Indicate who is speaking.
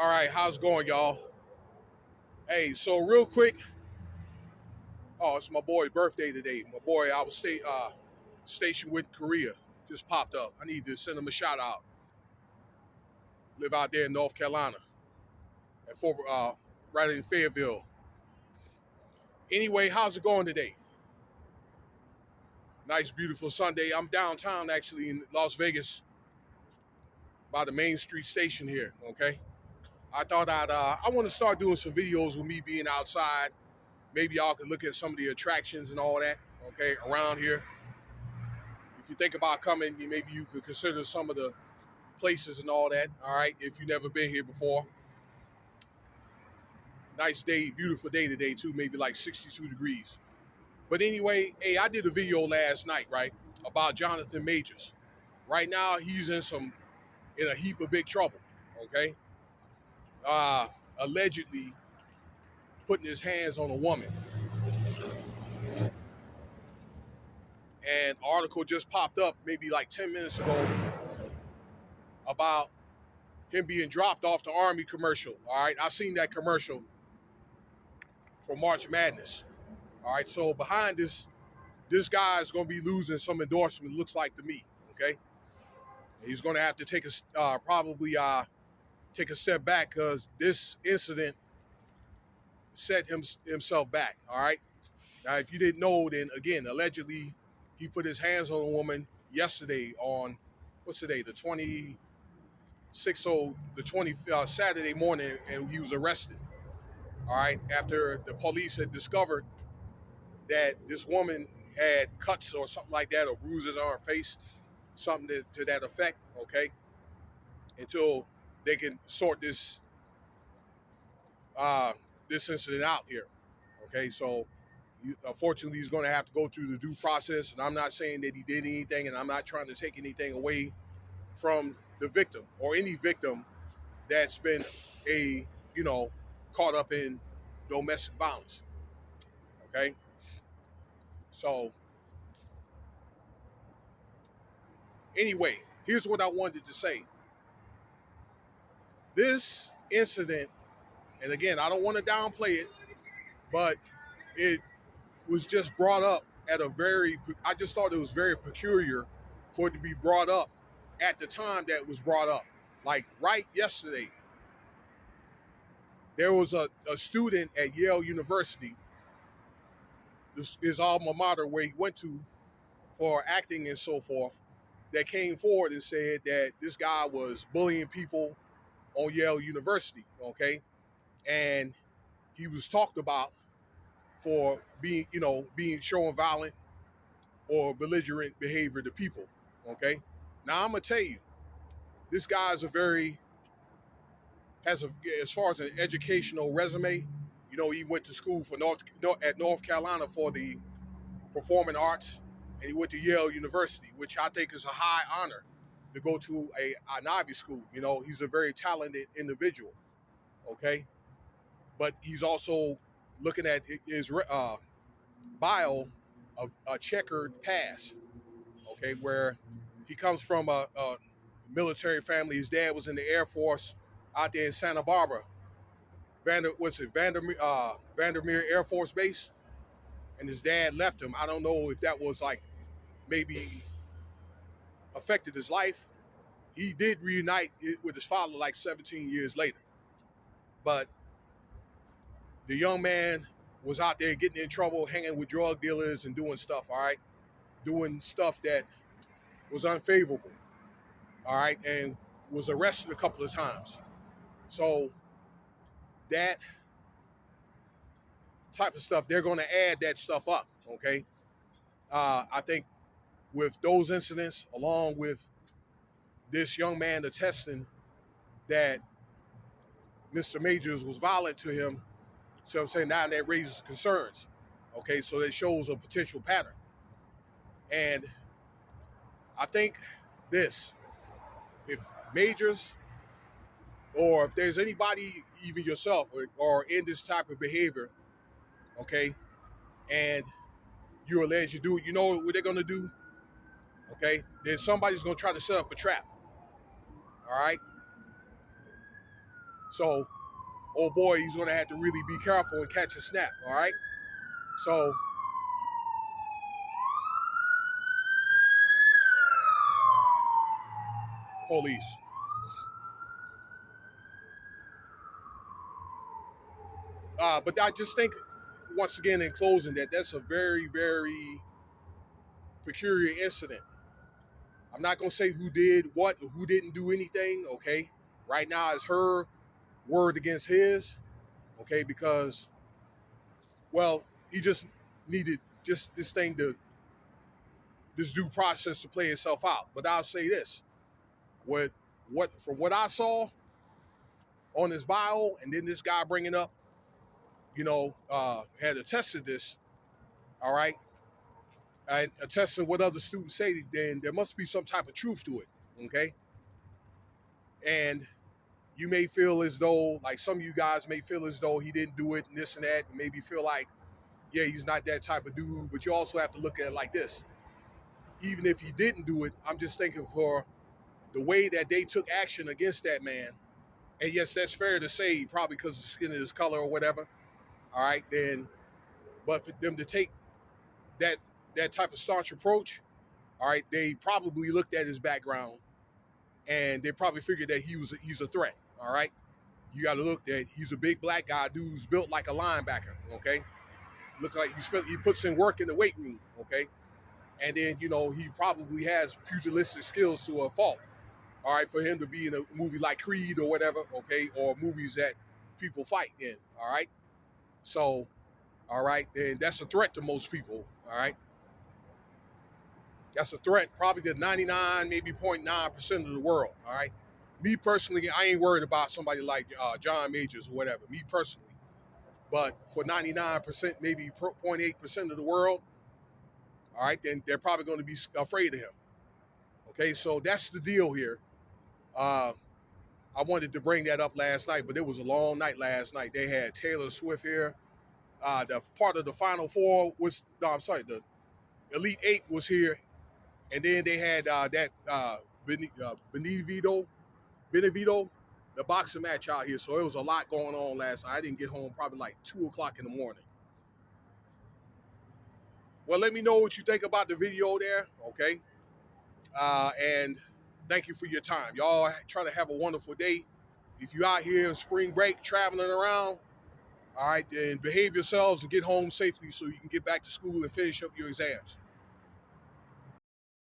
Speaker 1: All right, how's it going, y'all? Hey, so real quick, oh, it's my boy's birthday today. My boy, I was stationed with Korea, just popped up. I need to send him a shout out. Live out there in North Carolina, at right in Fayetteville. Anyway, how's it going today? Nice, beautiful Sunday. I'm downtown, actually, in Las Vegas, by the Main Street station here. Okay, I want to start doing some videos with me being outside. Maybe y'all can look at some of the attractions and all that. Okay, around here. If you think about coming, maybe you could consider some of the places and all that. All right, if you've never been here before. Nice day, beautiful day today too. Maybe like 62 degrees. But anyway, hey, I did a video last night, right, about Jonathan Majors. Right now, he's in a heap of big trouble. Okay, allegedly putting his hands on a woman. And an article just popped up maybe like 10 minutes ago about him being dropped off the Army commercial. All right, I seen that commercial for March Madness. All right, so behind this guy is going to be losing some endorsement. It looks like to me. Okay, he's going to have to take probably take a step back because this incident set himself back. All right. Now, if you didn't know, then again, allegedly, he put his hands on a woman yesterday on what's today, the 26th, so the 20th Saturday morning, and he was arrested. All right, after the police had discovered that this woman had cuts or something like that, or bruises on her face, something to that effect. Okay, until they can sort this incident out here. Okay, so unfortunately, he's going to have to go through the due process. And I'm not saying that he did anything, and I'm not trying to take anything away from the victim or any victim that's been a caught up in domestic violence. Okay, so anyway, here's what I wanted to say. This incident, and again, I don't want to downplay it, but it was just brought up I just thought it was very peculiar for it to be brought up at the time that it was brought up. Like right yesterday, there was a student at Yale University, his alma mater where he went to for acting and so forth, that came forward and said that this guy was bullying people on Yale University, okay? And he was talked about for being showing violent or belligerent behavior to people, okay? Now I'm gonna tell you, this guy is as far as an educational resume, he went to school for North Carolina for the performing arts, and he went to Yale University, which I think is a high honor to go to an Ivy school. He's a very talented individual, okay? But he's also looking at his bio of a checkered past, okay, where he comes from a military family. His dad was in the Air Force out there in Santa Barbara, Vandermeer Air Force Base, and his dad left him. I don't know if that was like maybe affected his life. He did reunite with his father like 17 years later, but the young man was out there getting in trouble, hanging with drug dealers and doing stuff. All right, doing stuff that was unfavorable. All right, and was arrested a couple of times. So that type of stuff, they're going to add that stuff up. Okay, I think with those incidents, along with this young man attesting that Mr. Majors was violent to him, so I'm saying now that raises concerns. Okay, so that shows a potential pattern. And I think this, if Majors, or if there's anybody, even yourself, or in this type of behavior, okay, and you're alleged to do it, you know what they're going to do? Okay, then somebody's going to try to set up a trap. All right, So, oh boy, he's gonna have to really be careful and catch a snap. All right. So, police. But I just think, once again, in closing, that that's a very, very peculiar incident. I'm not gonna say who did what, or who didn't do anything. Okay. Right now, it's her word against his. Okay, because well, he just needed just this thing to this due process to play itself out. But I'll say this: what from what I saw on his bio, and then this guy bringing up, had attested this. All right, and attesting what other students say, then there must be some type of truth to it. Okay, and you may feel as though, like some of you guys may feel as though he didn't do it and this and that, and maybe feel like, yeah, he's not that type of dude. But you also have to look at it like this: even if he didn't do it, I'm just thinking for the way that they took action against that man. And yes, that's fair to say, probably because of the skin of his color or whatever. All right, then, but for them to take that type of staunch approach, all right, they probably looked at his background and they probably figured that he's a threat. All right, you got to look that he's a big black guy, dude's built like a linebacker. Okay, looks like he puts in work in the weight room. Okay, and then he probably has pugilistic skills to a fault. All right, for him to be in a movie like Creed or whatever, okay, or movies that people fight in. All right, so all right, then that's a threat to most people. All right, that's a threat probably to 99, maybe 0.9% of the world. All right, me personally, I ain't worried about somebody like John Majors or whatever. Me personally, but for 99%, maybe 0.8% of the world, all right, then they're probably going to be afraid of him. Okay, so that's the deal here. Uh, I wanted to bring that up last night, but it was a long night last night. They had Taylor Swift here. The part of the Final Four was, no, I'm sorry, the Elite Eight was here, and then they had that Benevito, the boxing match out here. So it was a lot going on last night. I didn't get home probably like 2 o'clock in the morning. Well, let me know what you think about the video there, okay? And thank you for your time. Y'all try to have a wonderful day. If you're out here in spring break traveling around, all right, then behave yourselves and get home safely so you can get back to school and finish up your exams.